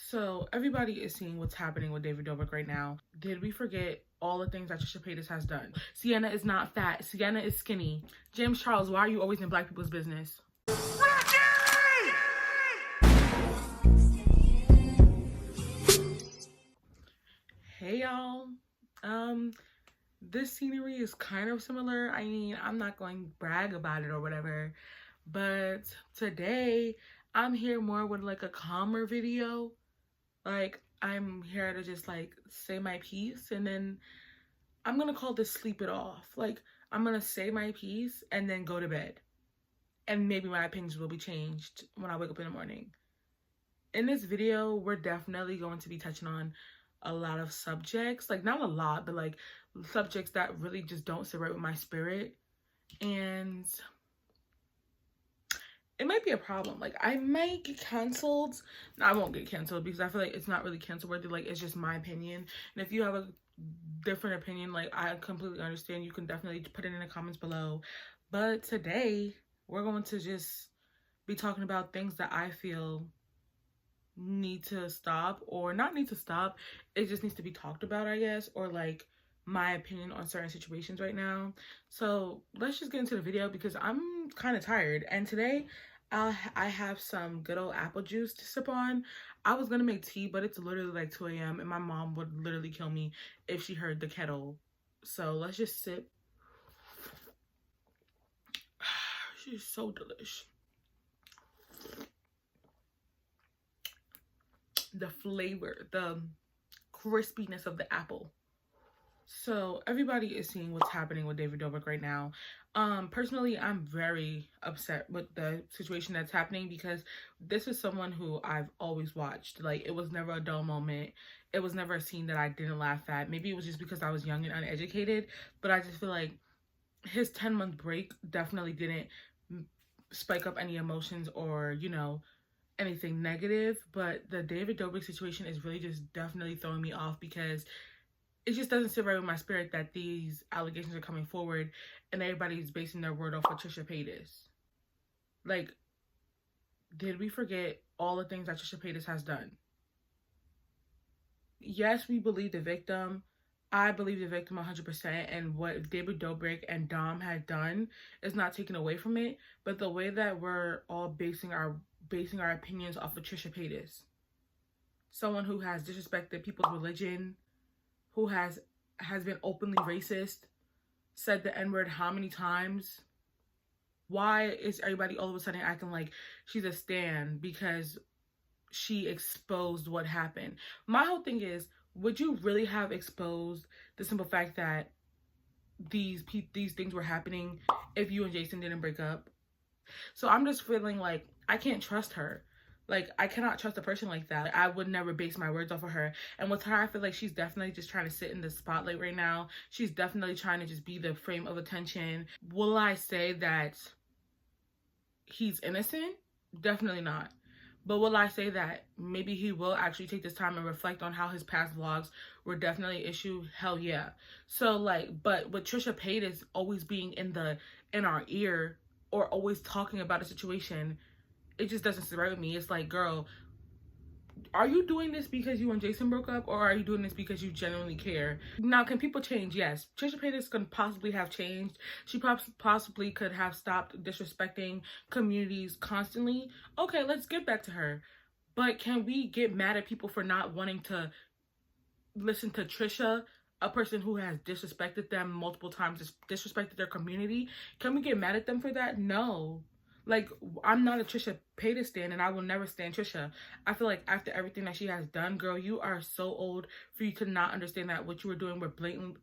So everybody is seeing what's happening with David Dobrik right now. Did we forget all the things that Trisha Paytas has done? Sienna is not fat. Sienna is skinny. James Charles, why are you always in black people's business? Hey y'all. This scenery is kind of similar. I mean, I'm not going to brag about it or whatever, but today I'm here more with like a calmer video. Like, I'm here to just like say my piece, and then I'm gonna call this sleep it off. Like, I'm gonna say my piece and then go to bed, and maybe my opinions will be changed when I wake up in the morning. In this video, we're definitely going to be touching on a lot of subjects, like not a lot, but like subjects that really just don't sit right with my spirit, and it might be a problem. Like, I might get canceled. No, I won't get canceled because I feel like it's not really cancel worthy. Like, it's just my opinion, and if you have a different opinion, like, I completely understand. You can definitely put it in the comments below. But today we're going to just be talking about things that I feel need to stop, or not need to stop, it just needs to be talked about, I guess, or like my opinion on certain situations right now. So let's just get into the video because I'm kind of tired, and today I have some good old apple juice to sip on. I was gonna make tea, but it's literally like 2 a.m. and my mom would literally kill me if she heard the kettle. So let's just sip. She's so delish. The flavor, the crispiness of the apple. So everybody is seeing what's happening with David Dobrik right now. Personally, I'm very upset with the situation that's happening because this is someone who I've always watched. Like, it was never a dull moment. It was never a scene that I didn't laugh at. Maybe it was just because I was young and uneducated, but I just feel like his 10-month break definitely didn't spike up any emotions or, you know, anything negative. But the David Dobrik situation is really just definitely throwing me off because it just doesn't sit right with my spirit that these allegations are coming forward and everybody's basing their word off of Trisha Paytas. Like, did we forget all the things that Trisha Paytas has done? Yes, we believe the victim. I believe the victim 100%, and what David Dobrik and Dom had done is not taken away from it, but the way that we're all basing our opinions off of Trisha Paytas, someone who has disrespected people's religion, who has been openly racist, said the N-word how many times? Why is everybody all of a sudden acting like she's a stan because she exposed what happened? My whole thing is, would you really have exposed the simple fact that these things were happening if you and Jason didn't break up? So I'm just feeling like I can't trust her. Like, I cannot trust a person like that. I would never base my words off of her. And with her, I feel like she's definitely just trying to sit in the spotlight right now. She's definitely trying to just be the frame of attention. Will I say that he's innocent? Definitely not. But will I say that maybe he will actually take this time and reflect on how his past vlogs were definitely an issue? Hell yeah. So, like, but with Trisha Paytas always being in our ear or always talking about a situation, it just doesn't sit right with me. It's like, girl, are you doing this because you and Jason broke up, or are you doing this because you genuinely care? Now, can people change? Yes. Trisha Paytas could possibly have changed. She possibly could have stopped disrespecting communities constantly. Okay, let's get back to her. But can we get mad at people for not wanting to listen to Trisha, a person who has disrespected them multiple times, disrespected their community? Can we get mad at them for that? No. Like, I'm not a Trisha Paytas stan, and I will never stan Trisha. I feel like after everything that she has done, girl, you are so old for you to not understand that what you were doing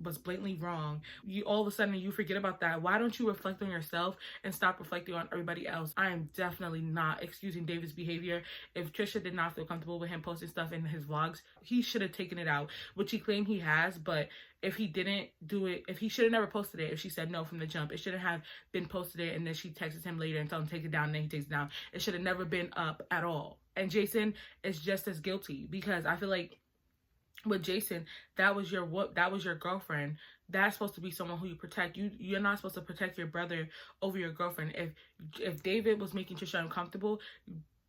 was blatantly wrong. You all of a sudden you forget about that. Why don't you reflect on yourself and stop reflecting on everybody else? I am definitely not excusing David's behavior. If Trisha did not feel comfortable with him posting stuff in his vlogs, he should have taken it out, which he claimed he has. But if he didn't do it, if he should have never posted it, if she said no from the jump, it shouldn't have been posted it, and then she texted him later and told him to take it down, and then he takes it down. It should have never been up at all. And Jason is just as guilty, because I feel like with Jason, that was your girlfriend. That's supposed to be someone who you protect. You're not supposed to protect your brother over your girlfriend. If David was making Trisha uncomfortable,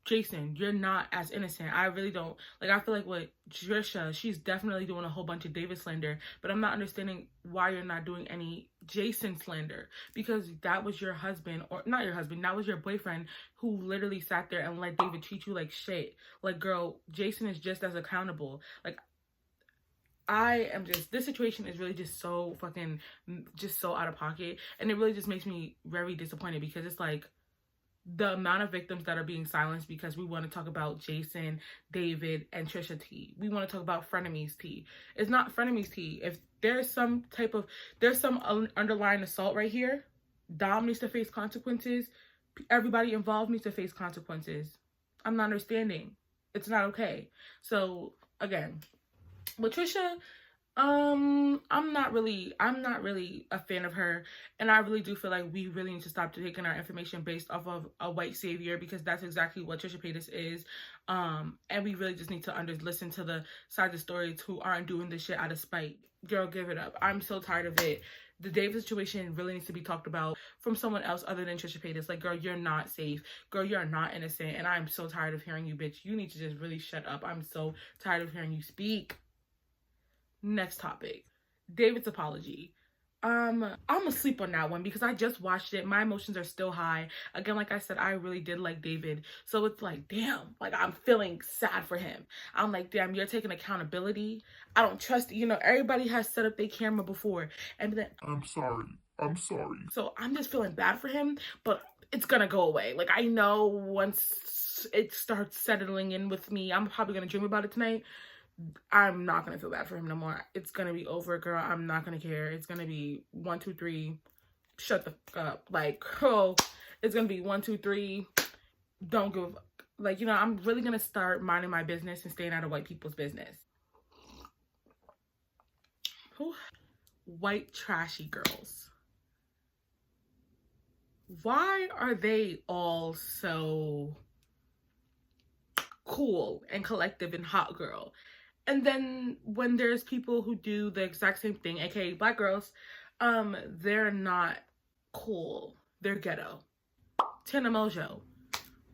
Jason, you're not as innocent. I really don't. Like, I feel like with Trisha, she's definitely doing a whole bunch of David slander, but I'm not understanding why you're not doing any Jason slander, because that was your husband, or not your husband, that was your boyfriend who literally sat there and let David treat you like shit. Like, girl, Jason is just as accountable. Like, this situation is really just so fucking, just so out of pocket, and it really just makes me very disappointed, because it's like, the amount of victims that are being silenced because we want to talk about Jason, David, and Trisha T. We want to talk about frenemies T. It's not frenemies T. If there's some underlying assault right here, Dom needs to face consequences. Everybody involved needs to face consequences. I'm not understanding. It's not okay. So again, with Trisha, I'm not really a fan of her, and I really do feel like we really need to stop taking our information based off of a white savior, because that's exactly what Trisha Paytas is. And we really just need to listen to the sides of stories who aren't doing this shit out of spite. Girl, give it up. I'm so tired of it. The David situation really needs to be talked about from someone else other than Trisha Paytas. Like, girl, you're not safe. Girl, you're not innocent, and I'm so tired of hearing you, bitch. You need to just really shut up. I'm so tired of hearing you speak. Next topic, David's apology. I'm asleep on that one because I just watched it. My emotions are still high. Again, like I said, I really did like David. So it's like, damn, like I'm feeling sad for him. I'm like, damn, you're taking accountability. I don't trust, everybody has set up their camera before. And then, I'm sorry. So I'm just feeling bad for him, but it's gonna go away. Like, I know once it starts settling in with me, I'm probably gonna dream about it tonight. I'm not gonna feel bad for him no more. It's gonna be over, girl. I'm not gonna care. It's gonna be 1, 2, 3. Shut the fuck up. Like, girl, it's gonna be 1, 2, 3. Don't give a fuck. Like, I'm really gonna start minding my business and staying out of white people's business. Whew. White trashy girls. Why are they all so cool and collective and hot girl? And then when there's people who do the exact same thing, aka black girls, they're not cool. They're ghetto. Tana Mojo.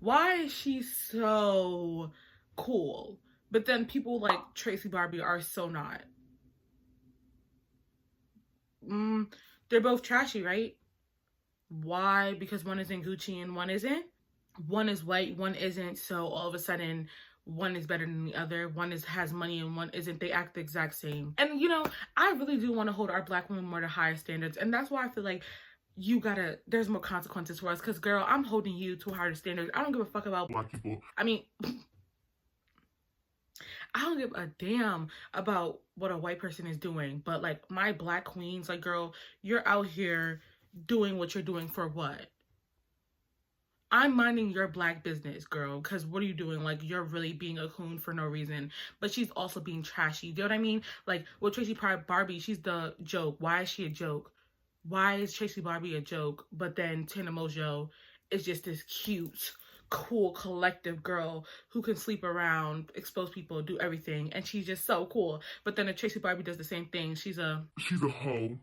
Why is she so cool? But then people like Tracy Barbie are so not. They're both trashy, right? Why? Because one is in Gucci and one isn't? One is white, one isn't, so all of a sudden one is better than the other. One has money and one isn't. They act the exact same. And I really do want to hold our black women more to higher standards, and that's why I feel like there's more consequences for us, because girl, I'm holding you to higher standards. I don't give a fuck about black people. I mean, I don't give a damn about what a white person is doing, but like my black queens, like, girl, you're out here doing what you're doing for what? I'm minding your black business, girl, because what are you doing? Like, you're really being a coon for no reason. But she's also being trashy. Do you know what I mean? Like, with Tracy Barbie, she's the joke. Why is she a joke? Why is Tracy Barbie a joke? But then Tana Mojo is just this cute, cool, collective girl who can sleep around, expose people, do everything. And she's just so cool. But then if Tracy Barbie does the same thing, she's a hoe.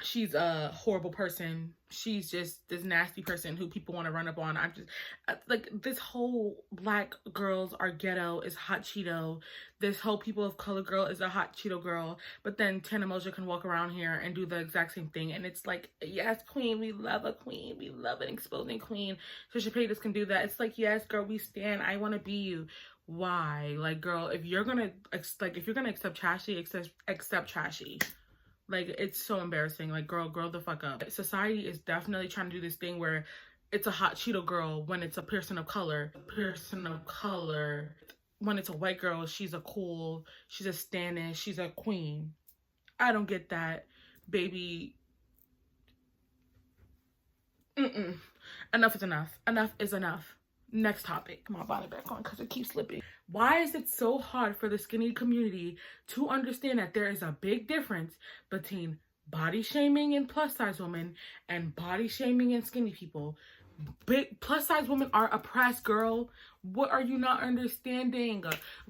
She's a horrible person. She's just this nasty person who people want to run up on. I'm just like, this whole black girls are ghetto is hot Cheeto. This whole people of color girl is a hot Cheeto girl. But then Tana Mojo can walk around here and do the exact same thing. And it's like, yes, queen, we love a queen. We love an exposing queen. Trisha Paytas can do that. It's like, yes, girl, we stand. I want to be you. Why? Like, girl, if you're gonna accept trashy, accept trashy. Like, it's so embarrassing. Like, girl, grow the fuck up. Society is definitely trying to do this thing where it's a hot Cheeto girl when it's a person of color. When it's a white girl, she's a stand-in, she's a queen. I don't get that, baby. Enough is enough. Enough is enough. Next topic. My body back on because it keeps slipping. Why is it so hard for the skinny community to understand that there is a big difference between body shaming in plus size women and body shaming in skinny people? Big plus size women are oppressed, girl. What are you not understanding?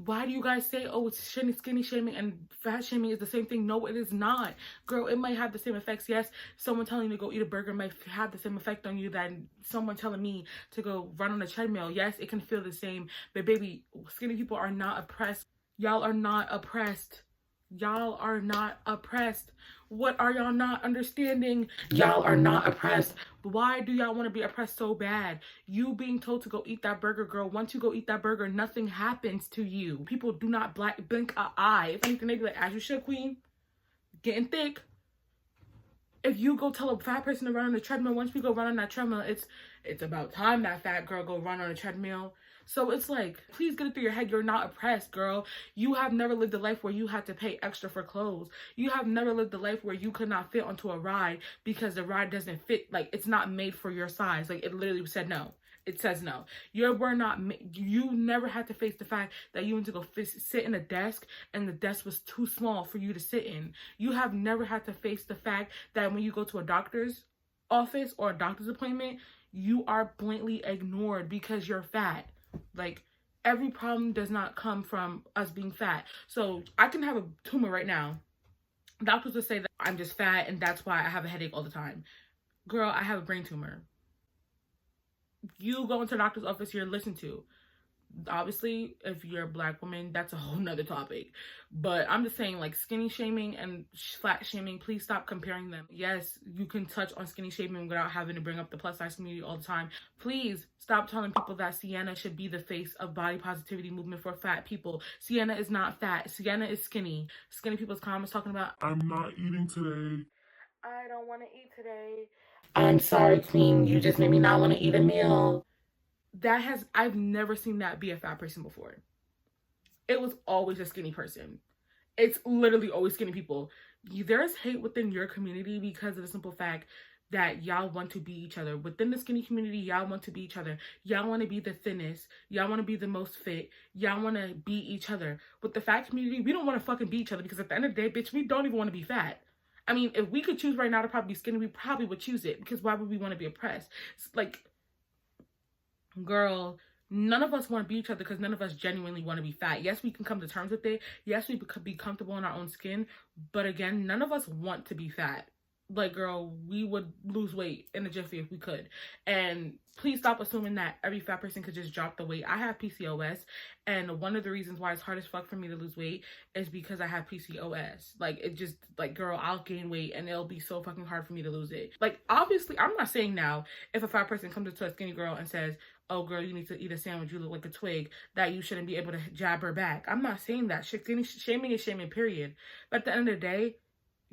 Why do you guys say, oh, it's skinny shaming and fat shaming is the same thing? No, it is not. Girl, it might have the same effects. Yes, someone telling you to go eat a burger might have the same effect on you that someone telling me to go run on a treadmill. Yes, it can feel the same. But baby, skinny people are not oppressed. Y'all are not oppressed. Y'all are not oppressed. What are y'all not understanding? Y'all are not oppressed. Why do y'all want to be oppressed so bad? You being told to go eat that burger, girl. Once you go eat that burger, nothing happens to you. People do not blink an eye. If anything, they be like, as you should, queen. Getting thick. If you go tell a fat person to run on the treadmill, once we go run on that treadmill, it's about time that fat girl go run on a treadmill. So it's like, please get it through your head. You're not oppressed, girl. You have never lived a life where you had to pay extra for clothes. You have never lived a life where you could not fit onto a ride because the ride doesn't fit. Like, it's not made for your size. Like, it literally said no. It says no. You never had to face the fact that you went to go sit in a desk and the desk was too small for you to sit in. You have never had to face the fact that when you go to a doctor's office or a doctor's appointment, you are blatantly ignored because you're fat. Like, every problem does not come from us being fat. So I can have a tumor right now. Doctors will say that I'm just fat and that's why I have a headache all the time. Girl, I have a brain tumor. You go into the doctor's office, you're listened to. Obviously, if you're a Black woman, that's a whole nother topic. But I'm just saying, like, skinny shaming and fat shaming, please stop comparing them. Yes, you can touch on skinny shaming without having to bring up the plus size community all the time. Please stop telling people that Sienna should be the face of body positivity movement for fat people. Sienna is not fat. Sienna is skinny. Skinny people's comments talking about, I'm not eating today. I don't want to eat today. I'm sorry, queen. You just made me not want to eat a meal. I've never seen that be a fat person before. It was always a skinny person. It's literally always skinny people. There's hate within your community because of the simple fact that y'all want to be each other. Within the skinny community, y'all want to be each other. Y'all want to be the thinnest. Y'all want to be the most fit. Y'all want to be each other. With the fat community, we don't want to fucking be each other because at the end of the day, bitch, we don't even want to be fat. I mean, if we could choose right now to probably be skinny, we probably would choose it because why would we want to be oppressed? It's like, girl, none of us want to be each other because none of us genuinely want to be fat. Yes, we can come to terms with it. Yes, we could be comfortable in our own skin. But again, none of us want to be fat. Like, girl, we would lose weight in a jiffy if we could. And please stop assuming that every fat person could just drop the weight. I have PCOS, and one of the reasons why it's hard as fuck for me to lose weight is because I have PCOS. Like, it just, like, girl, I'll gain weight and it'll be so fucking hard for me to lose it. Like, obviously, I'm not saying now if a fat person comes up to a skinny girl and says, oh, girl, you need to eat a sandwich, you look like a twig, that you shouldn't be able to jab her back. I'm not saying that. Shaming is shaming, period. But at the end of the day,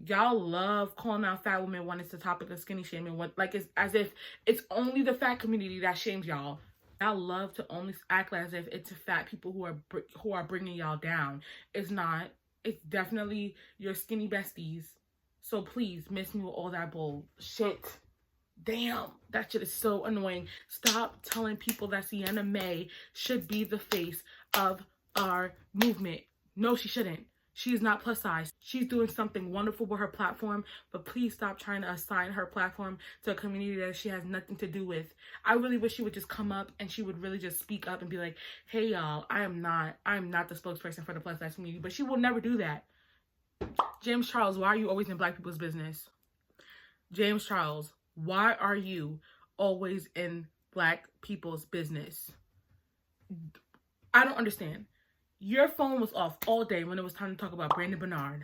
y'all love calling out fat women when it's the topic of skinny shaming. Like, it's as if it's only the fat community that shames y'all. Y'all love to only act as if it's fat people who are bringing y'all down. It's not. It's definitely your skinny besties. So please, miss me with all that bullshit. Damn, that shit is so annoying. Stop telling people that Sienna May should be the face of our movement. No, she shouldn't. She is not plus size. She's doing something wonderful with her platform, but please stop trying to assign her platform to a community that she has nothing to do with. I really wish she would just come up and she would really just speak up and be like, hey y'all, I am not the spokesperson for the plus size community, but she will never do that. James Charles, why are you always in Black people's business? James Charles, why are you always in Black people's business? I don't understand. Your phone was off all day when it was time to talk about Brandon Bernard.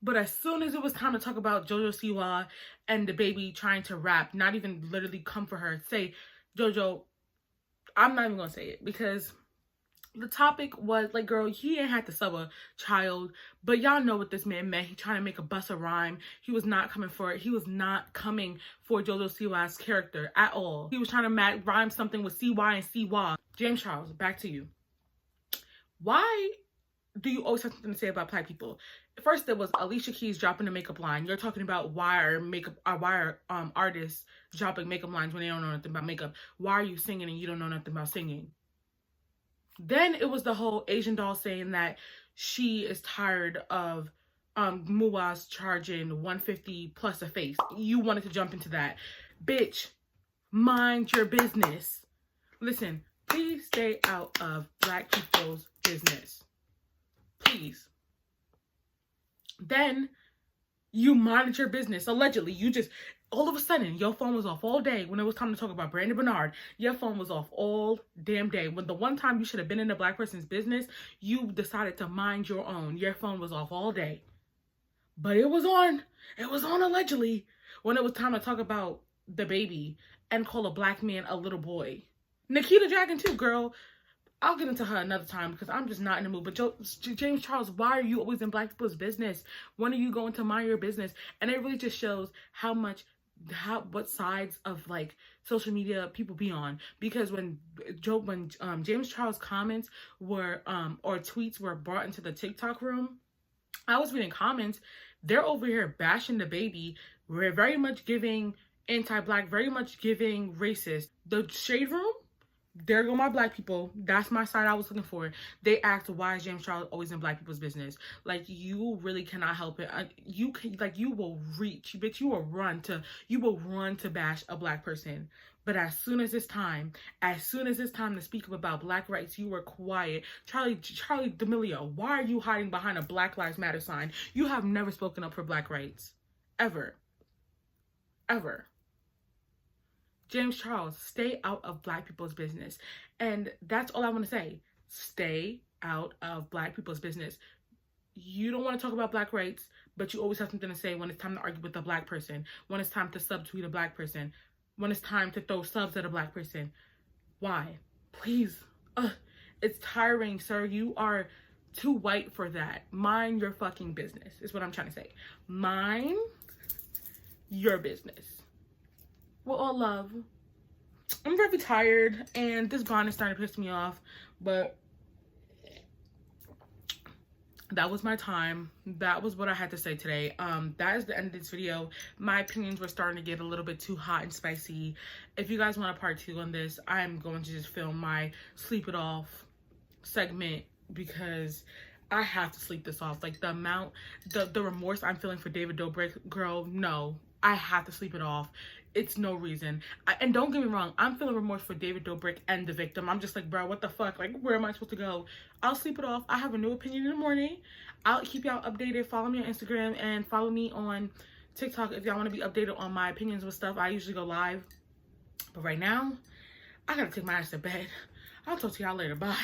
But as soon as it was time to talk about JoJo Siwa and the baby trying to rap, not even literally come for her, say, JoJo, I'm not even going to say it because the topic was like, girl, he ain't had to sub a child, but y'all know what this man meant. He trying to make a bust a rhyme. He was not coming for it. He was not coming for JoJo Siwa's character at all. He was trying to rhyme something with CY and CY. James Charles, back to you. Why do you always have something to say about Black people? First, there was Alicia Keys dropping a makeup line. You're talking about why are artists dropping makeup lines when they don't know nothing about makeup? Why are you singing and you don't know nothing about singing? Then it was the whole Asian doll saying that she is tired of Muaz charging $150 plus a face. You wanted to jump into that. Bitch, Mind your business. Listen, please stay out of Black people's business. Please. Then you mind your business. Allegedly, you just, all of a sudden, your phone was off all day when it was time to talk about Brandon Bernard. Your phone was off all damn day. When the one time you should have been in the Black person's business, you decided to mind your own. Your phone was off all day. But it was on. It was on allegedly when it was time to talk about the baby and call a Black man a little boy. Nikita Dragon too, girl. I'll get into her another time because I'm just not in the mood. But James Charles, why are you always in Black people's business? When are you going to mind your business? And it really just shows what sides of like social media people be on. Because when James Charles comments were or tweets were brought into the TikTok room, I was reading comments. They're over here bashing the baby. We're very much giving anti-Black, very much giving racist. The shade room, there go my Black people. That's my side I was looking for. They asked, why is James Charles always in Black people's business? Like, you really cannot help it. You will reach, bitch, you will run to bash a Black person. But as soon as it's time to speak up about Black rights, you were quiet. Charlie D'Amelio, why are you hiding behind a Black Lives Matter sign? You have never spoken up for Black rights. Ever. Ever. James Charles, stay out of Black people's business. And that's all I want to say. Stay out of Black people's business. You don't want to talk about Black rights, but you always have something to say when it's time to argue with a Black person, when it's time to subtweet a Black person, when it's time to throw subs at a Black person. Why? Please. It's tiring, sir. You are too white for that. Mind your fucking business is what I'm trying to say. Mind your business. With all love. I'm very tired and this bond is starting to piss me off, but that was my time. That was what I had to say today. That is the end of this video. My opinions were starting to get a little bit too hot and spicy. If you guys want a part 2 on this, I'm going to just film my sleep it off segment because I have to sleep this off. Like, the remorse I'm feeling for David Dobrik, girl, no. I have to sleep it off. It's no reason. And don't get me wrong, I'm feeling remorse for David Dobrik and the victim. I'm just like, bro, what the fuck? Like, where am I supposed to go? I'll sleep it off. I have a new opinion in the morning. I'll keep y'all updated. Follow me on Instagram and follow me on TikTok if y'all want to be updated on my opinions with stuff. I usually go live. But right now, I gotta take my ass to bed. I'll talk to y'all later. Bye.